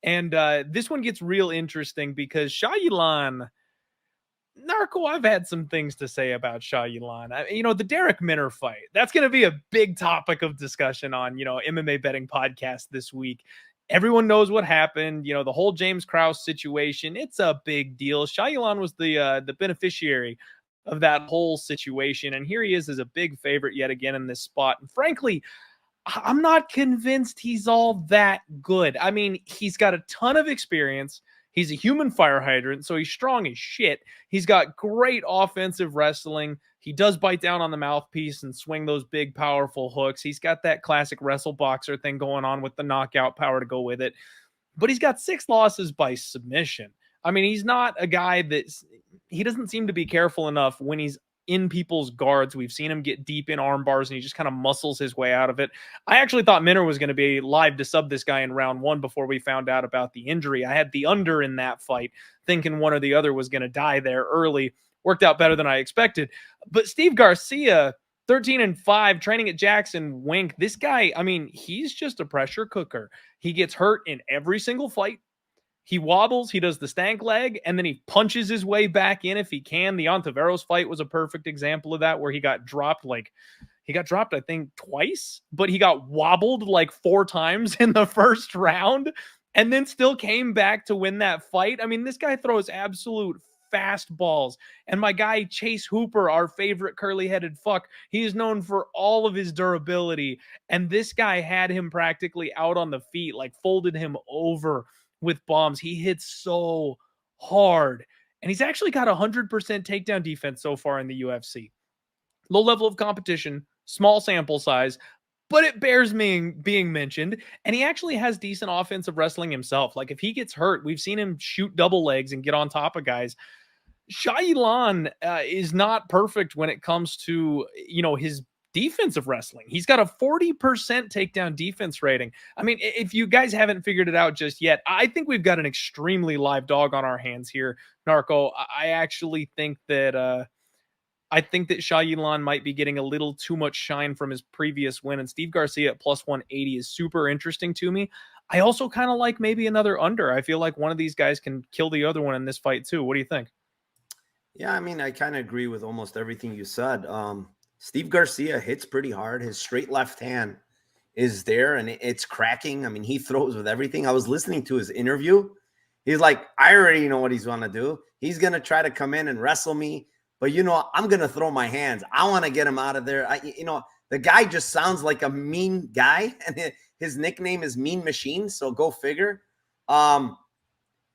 And this one gets real interesting because Shayilan, Narco, I've had some things to say about Shayilan. The Derek Minner fight, that's going to be a big topic of discussion on, MMA betting podcast this week. Everyone knows what happened. The whole James Krause situation, it's a big deal. Shayilan was the beneficiary of that whole situation. And here he is as a big favorite yet again in this spot. And frankly, I'm not convinced he's all that good. I mean, he's got a ton of experience. He's a human fire hydrant, so he's strong as shit. He's got great offensive wrestling. He does bite down on the mouthpiece and swing those big, powerful hooks. He's got that classic wrestle boxer thing going on with the knockout power to go with it. But he's got 6 losses by submission. I mean, he's not a guy he doesn't seem to be careful enough when he's in people's guards. We've seen him get deep in arm bars and he just kind of muscles his way out of it. I actually thought Minner was going to be live to sub this guy in round 1 before we found out about the injury. I had the under in that fight, thinking one or the other was going to die there early. Worked out better than I expected. But Steve Garcia, 13-5, training at Jackson Wink. This guy, I mean, he's just a pressure cooker. He gets hurt in every single fight. He wobbles, he does the stank leg, and then he punches his way back in if he can. The Ontiveros fight was a perfect example of that, where he got dropped, I think, twice, but he got wobbled like 4 times in the first round and then still came back to win that fight. I mean, this guy throws absolute fastballs. And my guy, Chase Hooper, our favorite curly-headed fuck, he is known for all of his durability. And this guy had him practically out on the feet, like folded him over with bombs. He hits so hard. And he's actually got 100% takedown defense so far in the UFC. Low level of competition, small sample size, but it bears being mentioned. And he actually has decent offensive wrestling himself. Like if he gets hurt, we've seen him shoot double legs and get on top of guys. Shayilan is not perfect when it comes to, his defensive wrestling. He's got a 40% takedown defense rating. I mean, if you guys haven't figured it out just yet, I think we've got an extremely live dog on our hands here, Narco. I actually think that Shayilan might be getting a little too much shine from his previous win, and Steve Garcia at plus 180 is super interesting to me. I also kind of like maybe another under. I feel like one of these guys can kill the other one in this fight too. What do you think? Yeah, I mean, I kind of agree with almost everything you said. Steve Garcia hits pretty hard. His straight left hand is there and it's cracking. I mean, he throws with everything. I was listening to his interview. He's like, I already know what he's going to do. He's going to try to come in and wrestle me. But, I'm going to throw my hands. I want to get him out of there. The guy just sounds like a mean guy. And his nickname is Mean Machine. So go figure.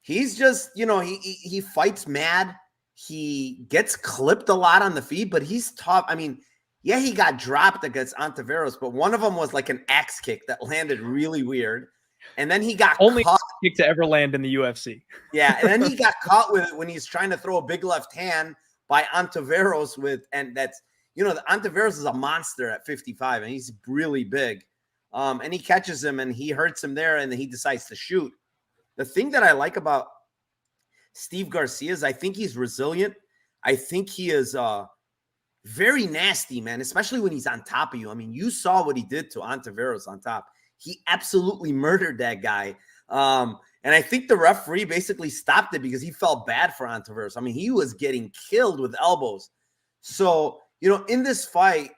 He's just, he fights mad. He gets clipped a lot on the feet, but he's tough. I mean, yeah, he got dropped against Ontiveros, but one of them was like an axe kick that landed really weird. And then he got only caught. Kick to ever land in the UFC. Yeah, and then he got caught with it when he's trying to throw a big left hand by Ontiveros and that's, the Ontiveros is a monster at 55 and he's really big. And he catches him and he hurts him there and then he decides to shoot. The thing that I like about Steve Garcia is I think he's resilient. I think he is very nasty, man, especially when he's on top of you. I mean, you saw what he did to Ontiveros on top. He absolutely murdered that guy. And I think the referee basically stopped it because he felt bad for Ontiveros. I mean, he was getting killed with elbows. So, in this fight,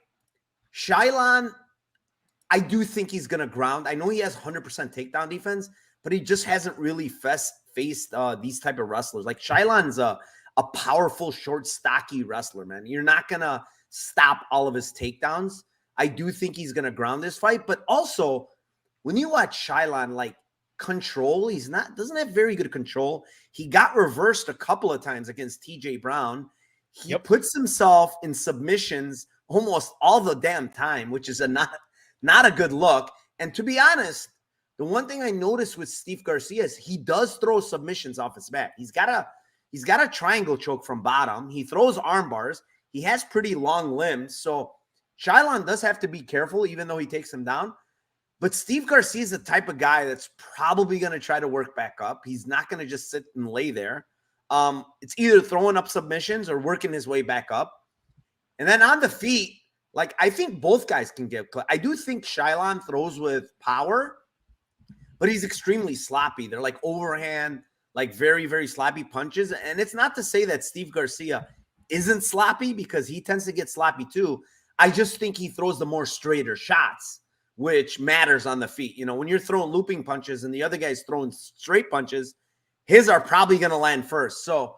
Shayilan, I do think he's going to ground. I know he has 100% takedown defense, but he just hasn't really faced these type of wrestlers. Like Shayilan's a powerful, short, stocky wrestler, man. You're not going to stop all of his takedowns. I do think he's going to ground this fight, but also when you watch Shayilan, like control, doesn't have very good control. He got reversed a couple of times against TJ Brown. He puts himself in submissions almost all the damn time, which is not a good look. And to be honest, the one thing I noticed with Steve Garcia is he does throw submissions off his back. He's got a triangle choke from bottom. He throws arm bars. He has pretty long limbs. So Shayilan does have to be careful, even though he takes him down. But Steve Garcia is the type of guy that's probably going to try to work back up. He's not going to just sit and lay there. It's either throwing up submissions or working his way back up. And then on the feet, like I think both guys can get. I do think Shayilan throws with power. but he's extremely sloppy. They're like overhand, like very, very sloppy punches. And it's not to say that Steve Garcia isn't sloppy, because he tends to get sloppy too. I just think he throws the more straighter shots, which matters on the feet. You know, when you're throwing looping punches and the other guy's throwing straight punches, his are probably going to land first. So,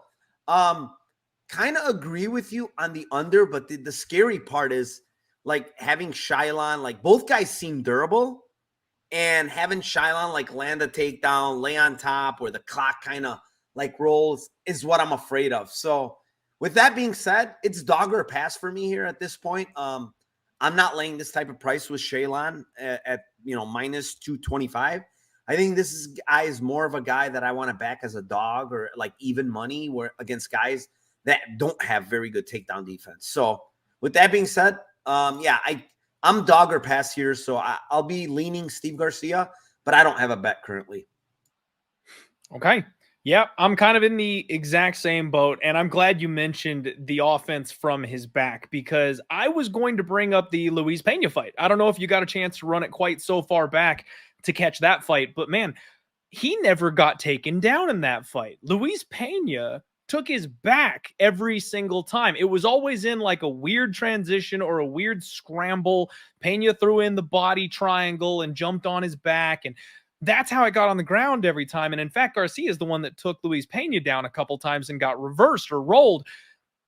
kind of agree with you on the under, but the scary part is like having Shayilan, like both guys seem durable, and having Shayilan like land a takedown, lay on top, where the clock kind of like rolls is what I'm afraid of. So with that being said, it's dog or pass for me here at this point. I'm not laying this type of price with Shayilan at minus 225. I think this guy is more of a guy that I want to back as a dog, or like even money, where against guys that don't have very good takedown defense. So with that being said, I'm dog or pass here. So I'll be leaning Steve Garcia, but I don't have a bet currently. Okay. Yeah, I'm kind of in the exact same boat, and I'm glad you mentioned the offense from his back, because I was going to bring up the Luis Pena fight. I don't know if you got a chance to run it quite so far back to catch that fight, but man, he never got taken down in that fight. Luis Pena took his back every single time. It was always in like a weird transition or a weird scramble. Pena threw in the body triangle and jumped on his back, and that's how it got on the ground every time. And in fact, Garcia is the one that took Luis Pena down a couple times and got reversed or rolled.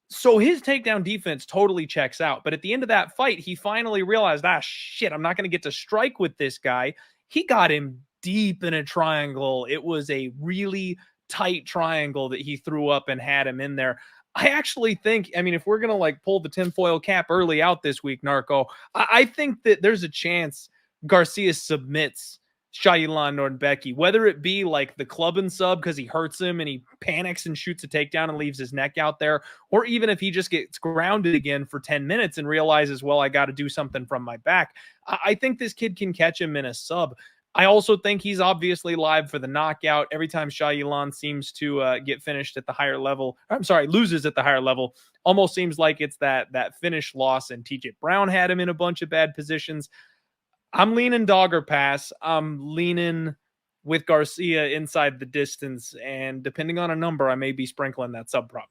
So his takedown defense totally checks out. But at the end of that fight, he finally realized, shit, I'm not going to get to strike with this guy. He got him deep in a triangle. It was a really tight triangle that he threw up and had him in there. I actually think, I mean, if we're going to like pull the tinfoil cap early out this week, Narco, I think that there's a chance Garcia submits Shayilan Nuerdanbieke, whether it be like the club and sub because he hurts him and he panics and shoots a takedown and leaves his neck out there, or even if he just gets grounded again for 10 minutes and realizes, well, I got to do something from my back. I think this kid can catch him in a sub. I also think he's obviously live for the knockout. Every time Shayilan seems to get finished at the higher level, loses at the higher level, almost seems like it's that finish loss, and TJ Brown had him in a bunch of bad positions. I'm leaning dog or pass. I'm leaning with Garcia inside the distance, and depending on a number, I may be sprinkling that sub prop.